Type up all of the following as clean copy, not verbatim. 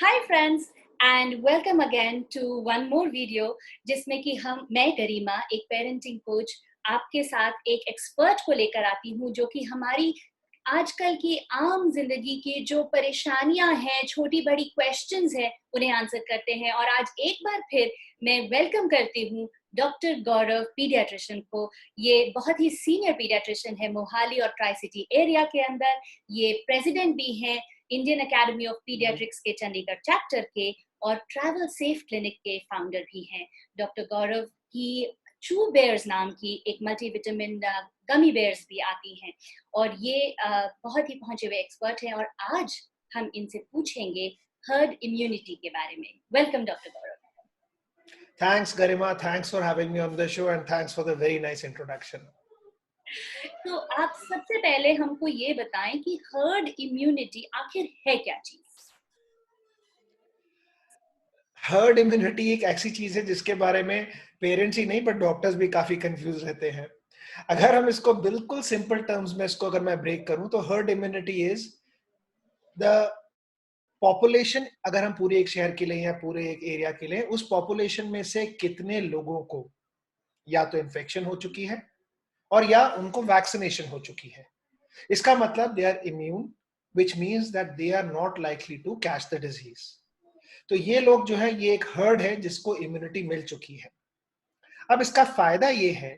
Hi friends and welcome again to one more video जिसमें कि मैं गरिमा एक पेरेंटिंग कोच आपके साथ एक एक्सपर्ट को लेकर आती हूँ जो कि हमारी आजकल की आम जिंदगी की जो परेशानियां हैं, छोटी बड़ी क्वेश्चंस हैं, उन्हें आंसर करते हैं। और आज एक बार फिर मैं वेलकम करती हूँ डॉक्टर गौरव पीडियाट्रिशियन को। ये बहुत ही सीनियर पीडियाट्रिशियन है मोहाली और ट्राई सिटी एरिया के अंदर। ये प्रेसिडेंट भी हैं इंडियन एकेडमी ऑफ पीडियाट्रिक्स के चंडीगढ़ चैप्टर के और ट्रैवल सेफ क्लिनिक के फाउंडर भी हैं। डॉक्टर गौरव की चू बेयर्स नाम की एक मल्टीविटामिन गमी बेयर्स भी आती हैं और ये बहुत ही पहुंचे हुए एक्सपर्ट हैं और आज हम इनसे पूछेंगे हर्ड इम्यूनिटी के बारे में। Welcome doctor Gaurav. Thanks, Garima. Thanks for having me on the show and thanks for the very nice introduction. तो आप सबसे पहले हमको ये बताएं कि हर्ड इम्यूनिटी आखिर है क्या चीज? हर्ड इम्यूनिटी एक ऐसी चीज है जिसके बारे में पेरेंट्स ही नहीं बट डॉक्टर्स भी काफी कंफ्यूज रहते हैं। अगर हम इसको बिल्कुल सिंपल टर्म्स में इसको अगर मैं ब्रेक करूं तो herd immunity is the population. अगर हम पूरे एक शहर के लिए या पूरे एक एरिया के लिए, उस पॉपुलेशन में से कितने लोगों को या तो इन्फेक्शन हो चुकी है और या उनको वैक्सीनेशन हो चुकी है। इसका मतलब they are immune, which means that they are not likely to catch the disease. तो ये लोग जो है, ये एक हर्ड है जिसको इम्यूनिटी मिल चुकी है। अब इसका फायदा ये है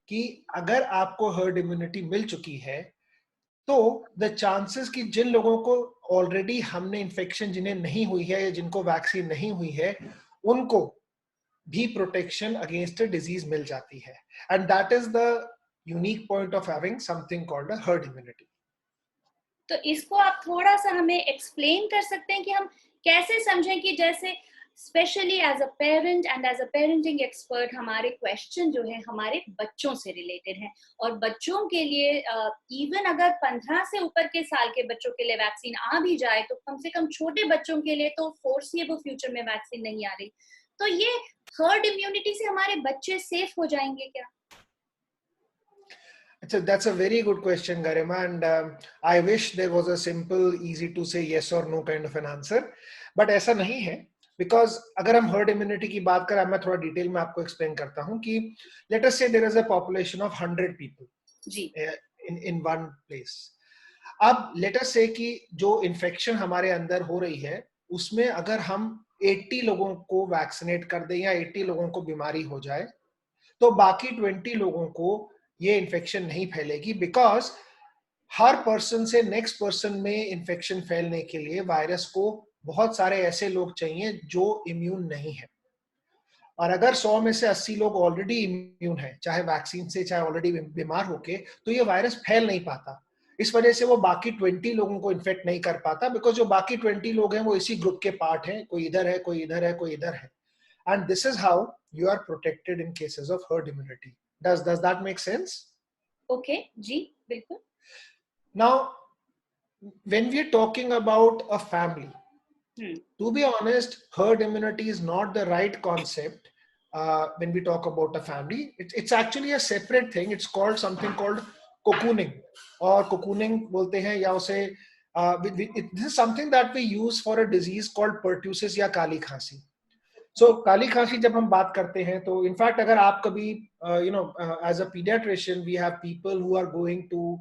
कि अगर आपको हर्ड इम्यूनिटी मिल चुकी है तो द चांसेस कि जिन लोगों को ऑलरेडी हमने इन्फेक्शन जिन्हें नहीं हुई है या जिनको वैक्सीन नहीं हुई है, उनको भी प्रोटेक्शन अगेंस्ट डिजीज मिल जाती है। And that is the unique point of having something called a herd immunity. तो इसको आप थोड़ा सा हमें एक्सप्लेन कर सकते हैं कि हम कैसे समझें कि जैसे specially as a parent and as a parenting expert हमारे क्वेश्चन जो है हमारे बच्चों से रिलेटेड हैं और बच्चों के लिए इवन अगर 15 से ऊपर के साल के बच्चों के लिए वैक्सीन आ भी जाए तो कम से कम छोटे बच्चों के लिए तो फोर्सिएबल फ्यूचर में वैक्सीन नहीं आ रही। तो ये हर्ड इम्यूनिटी से हमारे बच्चे सेफ हो जाएंगे क्या? That's a very good question, Garima, and I wish there was a simple, easy to say yes or no kind of an answer, but ऐसा नहीं है। बिकॉज अगर हम हर्ड इम्यूनिटी की बात करें, मैं थोड़ा डिटेल में आपको एक्सप्लेन करता हूं कि let us say there is a population of 100 people in one place. अब लेट अस से कि जो इन्फेक्शन हमारे अंदर हो रही है उसमें अगर हम 80 लोगों को वैक्सीनेट कर दें या 80 लोगों को बीमारी हो जाए तो बाकी 20 लोगों को ये इन्फेक्शन नहीं फैलेगी। बिकॉज हर पर्सन से नेक्स्ट पर्सन में इन्फेक्शन फैलने के लिए वायरस को बहुत सारे ऐसे लोग चाहिए जो इम्यून नहीं है। और अगर 100 में से 80 लोग ऑलरेडी इम्यून है, चाहे वैक्सीन से चाहे ऑलरेडी बीमार होके, तो ये वायरस फैल नहीं पाता। इस वजह से वो बाकी 20 लोगों को इन्फेक्ट नहीं कर पाता। बिकॉज जो बाकी 20 लोग हैं वो इसी ग्रुप के पार्ट हैं, कोई इधर है, कोई इधर है, कोई इधर है। And this is how you are protected in cases of herd immunity. Does that make sense? Okay, जी बिल्कुल। Now, when we are talking about a family, to be honest, herd immunity is not the right concept. When we talk about a family, it's actually a separate thing. It's called something called cocooning, or cocooning बोलते हैं, या उसे this is something that we use for a disease called pertussis या काली खांसी। सो काली खांसी जब हम बात करते हैं तो इनफैक्ट अगर आप कभी as a pediatrician we have people who are going to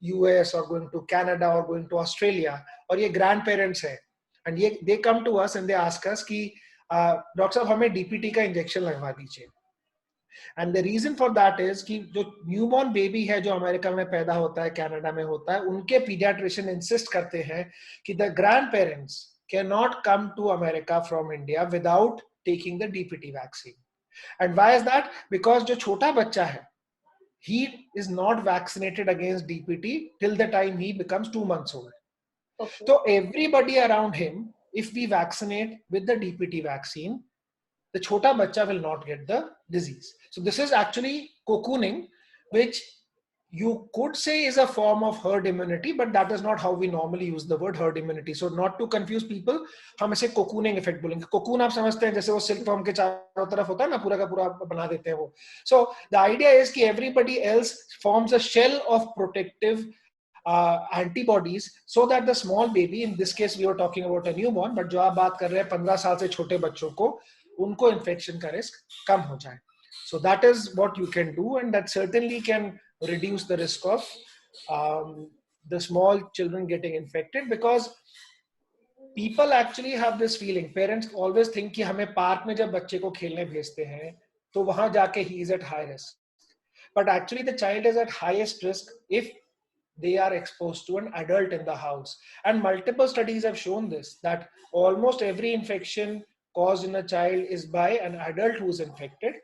US और गोइंग टू कनाडा और गोइंग टू ऑस्ट्रेलिया, और ये ग्रैंड पेरेंट्स हैं एंड ये they come to us and they ask us कि डॉक्टर साहब हमें डीपीटी का इंजेक्शन लगवा दीजिए। And the reason for that is कि जो न्यूबॉर्न बेबी है जो अमेरिका में पैदा होता है, कनाडा में होता है, उनके पीडियाट्रिशियन इंसिस्ट करते हैं कि the grand parents cannot come to America from India without taking the DPT vaccine. And why is that? Because जो छोटा बच्चा है, he is not vaccinated against DPT till the time he becomes 2 months old. Okay. So everybody around him, if we vaccinate with the DPT vaccine, the छोटा बच्चा will not get the disease. So this is actually cocooning, which you could say is a form of herd immunity, but that is not how we normally use the word herd immunity. So not to confuse people, हम इसे cocooning effect बोलेंगे। cocoon आप समझते हैं जैसे वो silk worm के चारों तरफ होता है ना, पूरा का पूरा बना देते हैं वो। So the idea is कि everybody else forms a shell of protective antibodies so that the small baby, in this case we were talking about a newborn, but जो आप बात कर रहे हैं 15 साल से छोटे बच्चों को, उनको infection का risk कम हो जाए. So that is what you can do, and that certainly can reduce the risk of the small children getting infected, because people actually have this feeling, parents always think कि हमें park में जब बच्चे को खेलने भेजते हैं तो वहां जाके he is at high risk, but actually the child is at highest risk if they are exposed to an adult in the house. And multiple studies have shown this, that almost every infection caused in a child is by an adult who is infected.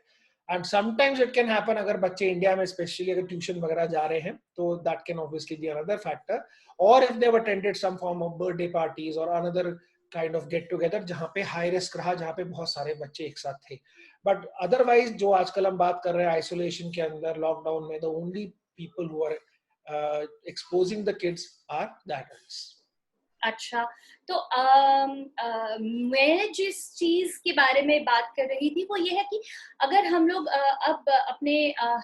And sometimes it can happen अगर बच्चे India में specially अगर tuition वगैरह जा रहे हैं, तो that can obviously be another factor, or if they've attended some form of birthday parties or another kind of get together जहाँ पे high risk रहा, जहाँ पे बहुत सारे बच्चे एक साथ थे. But otherwise जो आजकल हम बात कर रहे हैं isolation के अंदर, लॉकडाउन में, the only people who are exposing the kids are the adults. अच्छा, तो मैं जिस चीज के बारे में बात कर रही थी वो ये है कि अगर हम लोग अब अपने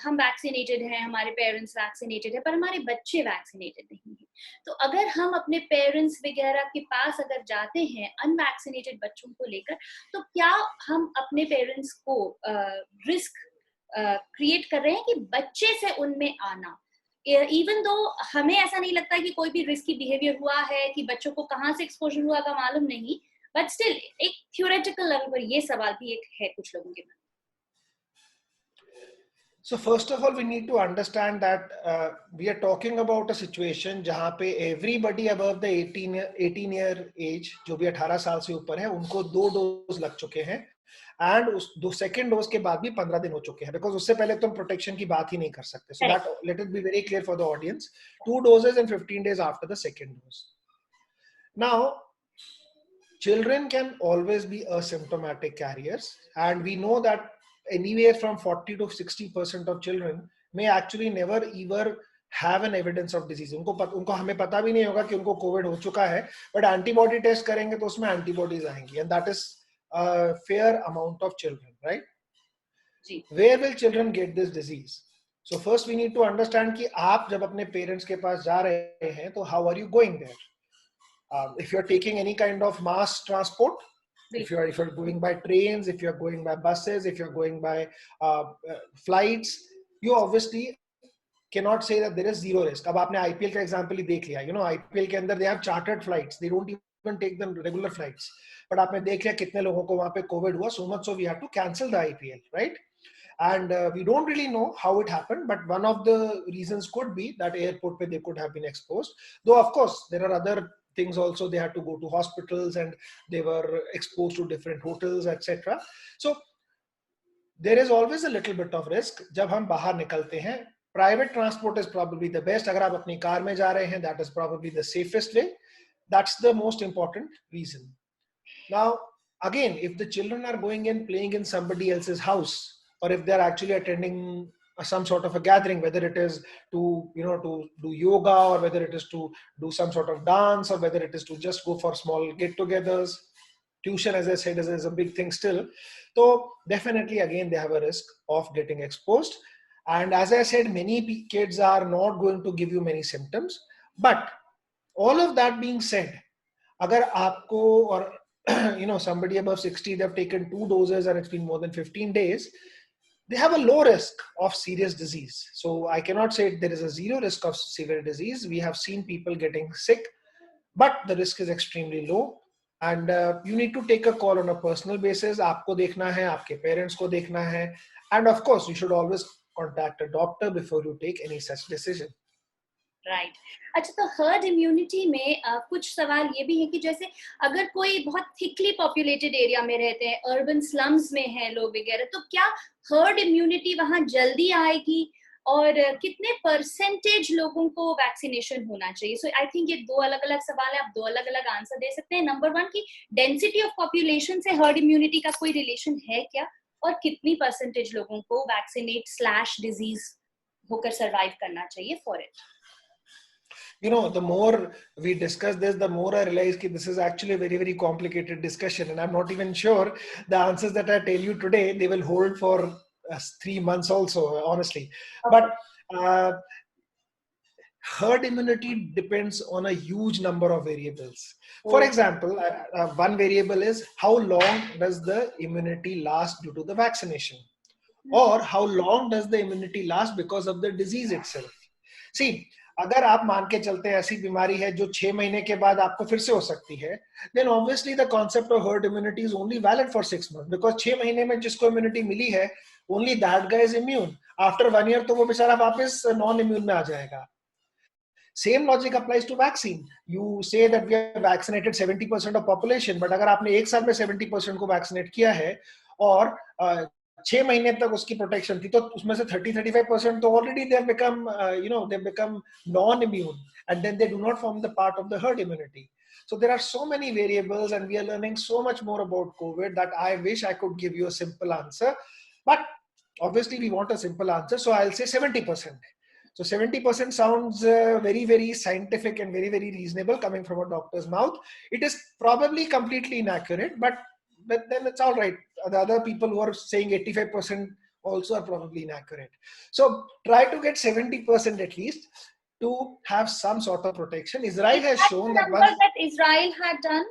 हम वैक्सीनेटेड हैं, हमारे पेरेंट्स वैक्सीनेटेड है, पर हमारे बच्चे वैक्सीनेटेड नहीं हैं, तो अगर हम अपने पेरेंट्स वगैरह के पास अगर जाते हैं अनवैक्सीनेटेड बच्चों को लेकर, तो क्या हम अपने पेरेंट्स को रिस्क क्रिएट कर रहे हैं कि बच्चे से उनमें आना, इवन दो हमें ऐसा नहीं लगता कि कोई भी रिस्की बिहेवियर हुआ है, कि बच्चों को कहाँ से एक्सपोजर हुआ का मालूम नहीं, बट स्टिल एक थ्योरेटिकल लेवल पर ये सवाल भी एक है कुछ लोगों के मन. So first of all, we need to understand that we are talking about a situation जहाँ पे everybody above the 18 year age, जो भी 18 साल से ऊपर है, उनको 2 डोज लग चुके हैं, एंड उस सेकेंड डोज के बाद भी 15 दिन हो चुके हैं, बिकॉज उससे पहले तुम प्रोटेक्शन की बात ही नहीं कर सकते. So that let it be very clear for the audience, 2 doses and 15 days after the second dose. Now children can always be asymptomatic carriers, and we know that anywhere from 40 to 60% of children may actually never ever have an evidence of disease. उनको हमें पता भी नहीं होगा कि उनको Covid हो चुका है, बट एंटीबॉडी टेस्ट करेंगे तो उसमें एंटीबॉडीज आएंगी, and that is a fair amount of children, right? Where will children get this disease? So first we need to understand कि आप जब अपने parents के पास जा रहे हैं तो how are you going there? If you're taking any kind of mass transport, if you're going by trains, if you're going by buses, if you're going by flights, you obviously cannot say that there is zero risk. अब आपने IPL का example ही देख लिया, you know, IPL के अंदर they have chartered flights, they don't even take the regular flights, but आपने देख लिया कितने लोगों को वहाँ पे कोविड हुआ, so much so we had to cancel the IPL, right? And we don't really know how it happened, but one of the reasons could be that airport पे they could have been exposed, though of course there are other things also, they had to go to hospitals and they were exposed to different hotels, etc. So there is always a little bit of risk जब हम बाहर निकलते हैं. Private transport is probably the best. अगर आप अपनी car में जा रहे हैं, that is probably the safest way. That's the most important reason. Now, again, if the children are going in playing in somebody else's house, or if they're actually attending some sort of a gathering, whether it is to, you know, to do yoga, or whether it is to do some sort of dance, or whether it is to just go for small get-togethers, tuition, as I said, is a big thing still. So definitely, again, they have a risk of getting exposed. And as I said, many kids are not going to give you many symptoms. But all of that being said, agar aapko, or you know, somebody above 60, they've taken 2 doses and it's been more than 15 days, they have a low risk of serious disease. So I cannot say there is a zero risk of severe disease. We have seen people getting sick, but the risk is extremely low. And you need to take a call on a personal basis. Aapko dekhna hai, aapke parents ko dekhna hai. And of course, you should always contact a doctor before you take any such decision. Right. अच्छा, तो herd immunity में कुछ सवाल ये भी है कि जैसे अगर कोई बहुत थिकली पॉपुलेटेड एरिया में रहते हैं, अर्बन स्लम्स में हैं लोग वगैरह, तो क्या हर्ड इम्यूनिटी वहां जल्दी आएगी, और कितने परसेंटेज लोगों को वैक्सीनेशन होना चाहिए? सो आई थिंक ये 2 अलग अलग सवाल है, आप 2 अलग अलग आंसर दे सकते हैं. नंबर 1 की डेंसिटी ऑफ पॉपुलेशन से हर्ड इम्यूनिटी का कोई रिलेशन है क्या, और कितनी परसेंटेज लोगों को वैक्सीनेट / डिजीज होकर सर्वाइव करना चाहिए for it? You know, the more we discuss this, the more I realize that this is actually a very, very complicated discussion. And I'm not even sure the answers that I tell you today, they will hold for 3 months also, honestly. Okay. But herd immunity depends on a huge number of variables. For example, one variable is how long does the immunity last due to the vaccination, or how long does the immunity last because of the disease itself. See, अगर आप मान के चलते हैं ऐसी बीमारी है जो 6 महीने के बाद आपको फिर से हो सकती है, then obviously the concept of herd immunity is only valid for 6 months, because 6 महीने में जिसको immunity मिली है, only that guy is immune. After 1 year तो वो बेचारा वापस non immune में आ जाएगा. Same logic applies to vaccine. You say that we have vaccinated 70% of population, but अगर आपने एक साल में 70% को vaccinate किया है और 6 महीने तक उसकी प्रोटेक्शन थी, तो उसमें से 30-35% तो already they have become they become non-immune, and then they do not form the part of the herd immunity. So there are so many variables, and we are learning so much more about COVID that I wish I could give you a simple answer, but obviously we want a simple answer, so I'll say 70%. So 70% sounds very, very scientific and very, very reasonable coming from a doctor's mouth. It is probably completely inaccurate, but then it's all right. The other people who are saying 85% also are probably inaccurate. So try to get 70% at least to have some sort of protection. Israel has shown that once that Israel had done,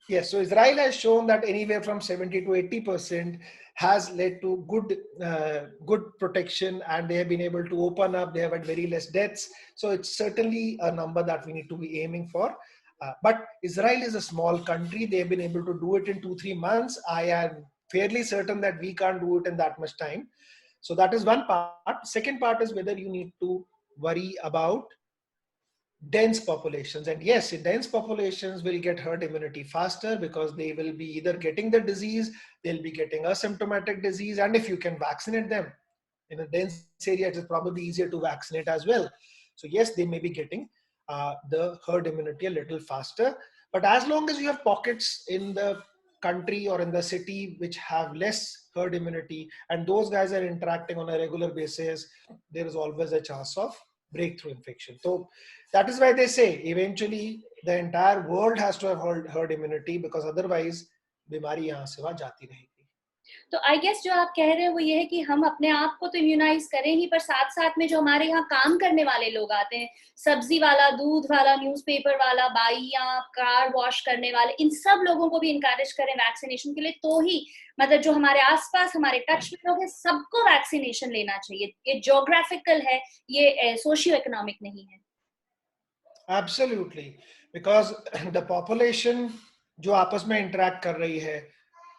Yes, so Israel has shown that anywhere from 70 to 80% has led to good protection, and they have been able to open up. They have had very less deaths. So it's certainly a number that we need to be aiming for. But Israel is a small country. They have been able to do it in 2-3 months. I am fairly certain that we can't do it in that much time. So that is one part. Second part is whether you need to worry about dense populations. And yes, dense populations will get herd immunity faster because they will be either getting the disease, they'll be getting asymptomatic disease, and if you can vaccinate them in a dense area, it is probably easier to vaccinate as well. So yes, they may be getting the herd immunity a little faster. But as long as you have pockets in the country or in the city which have less herd immunity, and those guys are interacting on a regular basis, there is always a chance of breakthrough infection. So that is why they say eventually the entire world has to have herd immunity, because otherwise बीमारी यहाँ से वहाँ जाती रहेगी. तो I guess जो आप कह रहे हैं वो ये है कि हम अपने आप को तो इम्यूनाइज करें ही, पर साथ साथ में जो हमारे यहाँ काम करने वाले लोग आते हैं, सब्जी वाला, दूध वाला, न्यूज़पेपर वाला, बाइयाँ, कार वॉश करने वाले, इन सब लोगों को भी इनकरेज करें वैक्सीनेशन के लिए. तो ही मतलब जो हमारे आसपास हमारे टच में लोग हैं सबको वैक्सीनेशन लेना चाहिए. ये ज्योग्राफिकल है, ये सोशियो इकोनॉमिक नहीं है. Absolutely, because the population जो आपस में interact कर रही है,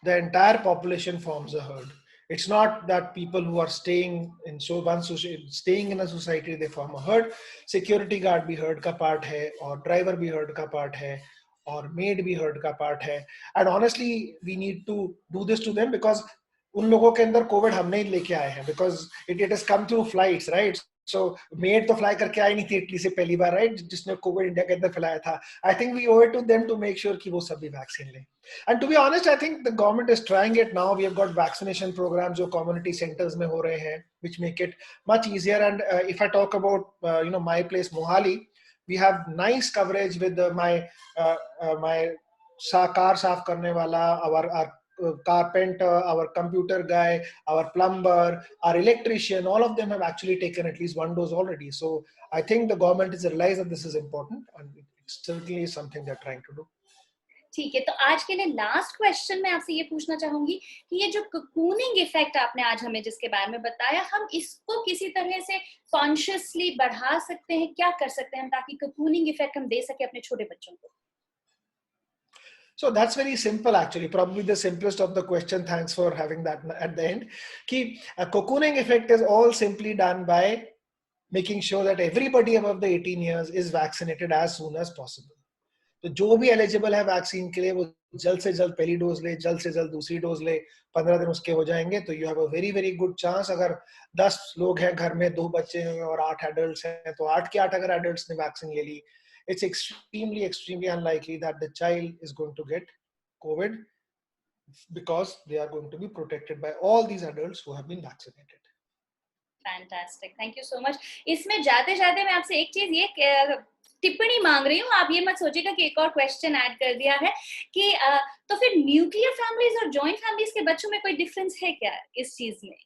the entire population forms a herd. It's not that people who are staying in staying in a society they form a herd. Security guard भी herd का part है, और driver भी herd का part है, और maid भी herd का part है. And honestly, we need to do this to them because उन लोगों के अंदर कोविड हमने ही लेके आए हैं, because it has come through flights, right? So मेड तो फ्लाई करके आई नहीं थी इटली से पहली बार, राइट, जिसने कोविड इंडिया के अंदर फैलाया था. I think we owe it to them to make sure कि वो सभी वैक्सीन लें. And to be honest, I think the government is trying it now. We have got vaccination programmes जो कम्युनिटी सेंटर्स में हो रहे हैं, which make it much easier. And if I talk about my place Mohali, we have nice coverage with my car साफ करने वाला, our carpenter, our computer guy, our plumber, our electrician, all of them have actually taken at least one dose already. So I think the government has realized that this is important, and it's certainly something they're trying to do. ठीक है, तो आज के लिए last question मैं आपसे ये पूछना चाहूंगी कि ये जो ककूनिंग इफेक्ट आपने आज हमें जिसके बारे में बताया, हम इसको किसी तरह से कॉन्शियसली बढ़ा सकते हैं, क्या कर सकते हैं ताकि ककूनिंग इफेक्ट हम दे सके अपने छोटे बच्चों को? So that's very simple, actually. Probably the simplest of the question. Thanks for having that at the end. Ki a cocooning effect is all simply done by making sure that everybody above the 18 years is vaccinated as soon as possible. तो जो भी eligible है vaccine के लिए वो जल्द से जल्द पहली डोज ले, जल्द से जल्द दूसरी डोज ले. 15 दिन उसके हो जाएंगे तो you have a very very good chance. अगर 10 लोग हैं घर में, 2 बच्चे हैं और 8 एडल्ट्स हैं, तो 8 के 8 अगर एडल्ट्स ने वैक्सीन ले ली, it's extremely unlikely that the child is going to get COVID, because they are going to be protected by all these adults who have been vaccinated. Fantastic, thank you so much. इसमें जाते जाते मैं आपसे एक चीज ये टिप्पणी मांग रही हूँ, आप ये मत सोचिएगा कि एक और क्वेश्चन ऐड कर दिया है कि तो फिर न्यूक्लियर फैमिलीज और जॉइंट फैमिलीज के बच्चों में कोई डिफरेंस है क्या इस चीज में?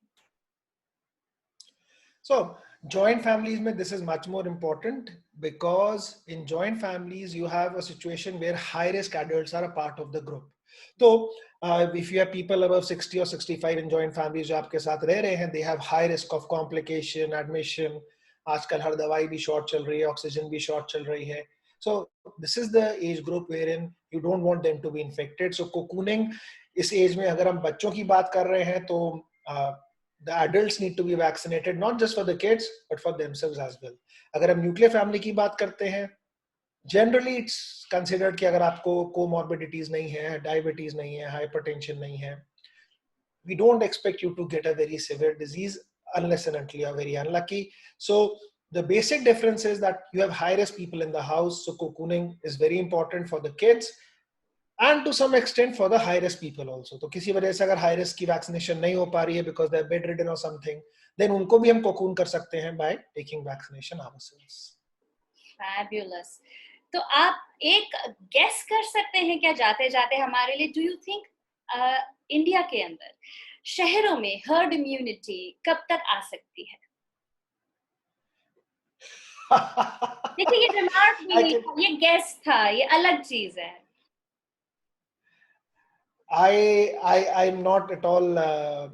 So Joint families, this is much more important because in joint families, you have a situation where high risk adults are a part of the group. So if you have people above 60 or 65 in joint families जो आपके साथ रह रहे हैं, they have high risk of complication, admission. आजकल हर दवाई भी short चल रही है, oxygen भी short चल रही है. So this is the age group wherein you don't want them to be infected. So cocooning इस age में अगर हम बच्चों की बात कर रहे हैं तो the adults need to be vaccinated, not just for the kids, but for themselves as well. अगर हम न्यूक्लियर फैमिली की बात करते हैं, generally it's considered कि अगर आपको comorbidities नहीं है, diabetes नहीं है, hypertension नहीं है, we don't expect you to get a very severe disease unless and until you are very unlucky. So the basic difference is that you have high risk people in the house, so cocooning is very important for the kids. And to some extent for the high risk people also. तो किसी वजह से अगर high risk की vaccination नहीं हो पा रही है because they're bedridden or something, then उनको भी हम cocoon कर सकते हैं by taking vaccination ourselves. Fabulous. तो आप एक guess कर सकते हैं क्या जाते जाते हमारे लिए? Do you think इंडिया के अंदर शहरों में herd immunity कब तक आ सकती है? देखिए ये remark भी नहीं था, ये guess था, ये अलग चीज है. I'm not at all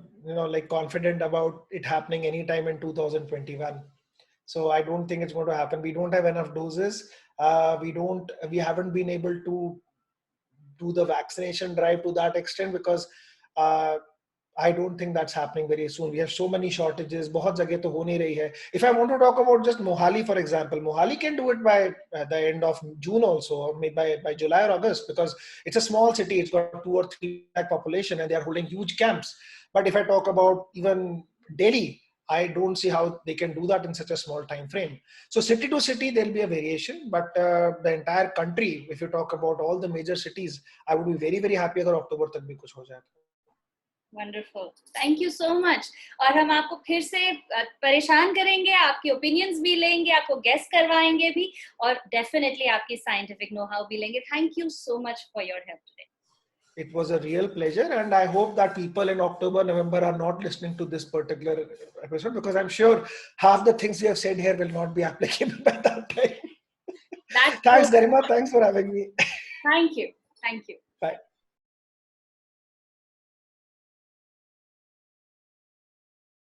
like confident about it happening anytime in 2021. So I don't think it's going to happen. We don't have enough doses. We haven't been able to do the vaccination drive to that extent because I don't think that's happening very soon. We have so many shortages. बहुत जगह तो हो नहीं रही है. If I want to talk about just Mohali, for example, Mohali can do it by the end of June also, or maybe by July or August, because it's a small city. It's got 2 or 3 lakh population, and they are holding huge camps. But if I talk about even Delhi, I don't see how they can do that in such a small time frame. So city to city, there'll be a variation, but the entire country, if you talk about all the major cities, I would be very, very happy अगर October तक भी कुछ हो जाए. Wonderful. Thank you so much. और हम आपको फिर से परेशान करेंगे, आपकी opinions भी लेंगे, आपको guess करवाएंगे भी, और definitely आपकी scientific know-how भी लेंगे. Thank you so much for your help today. It was a real pleasure, and I hope that people in October, November are not listening to this particular episode because I'm sure half the things you have said here will not be applicable by that time. Thanks, Garima. Thanks for having me. Thank you. Thank you. Bye.